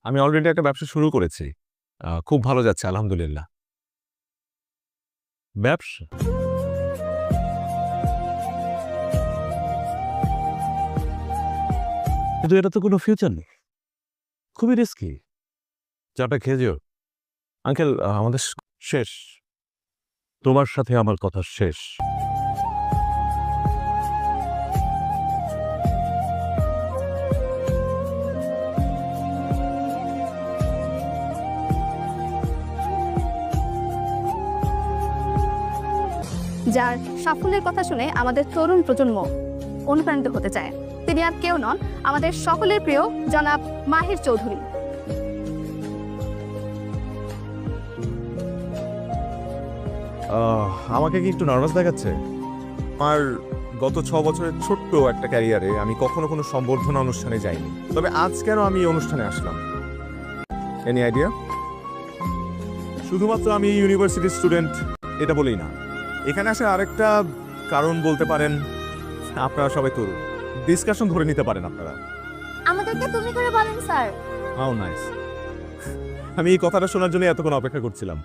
আমি অলরেডি একটা ব্যবসা শুরু করেছি। খুব ভালো যাচ্ছে আলহামদুলিল্লাহ। ব্যবসা? কিন্তু এটা তো কোনো ফিউচার নেই। খুবই রিস্কি। চাটা খেয়ে যেও। আঙ্কেল আমাদের শেষ। তোমার সাথে আমার কথা শেষ। যার সাফল্যের কথা শুনে আমাদের তরুণ প্রজন্ম অনুপ্রাণিত হতে চায়, তিনি আর কেউ নন, আমাদের সকলের প্রিয় জনাব মাহির চৌধুরী। আমাকে কি একটু নার্ভাস দেখাচ্ছে? আমার গত 6 বছরের ছোট্ট একটা ক্যারিয়ারে আমি কখনো কোনো সম্বর্ধনা অনুষ্ঠানে যাইনি। তবে আজ কেন আমি এই অনুষ্ঠানে আসলাম? Any idea? শুধুমাত্র আমি ইউনিভার্সিটির স্টুডেন্ট এটা বলেই না। এখানে আসার আরেকটা কারণ বলতে পারেন, আপনারা সবাই তরুণ, ডিসকাশন ধরে নিতে পারেন আপনারা। আমাদেরকে তুমি করে বলেন স্যার। How nice. আমি এই কথাটা শোনার জন্য এতক্ষণ অপেক্ষা করছিলাম।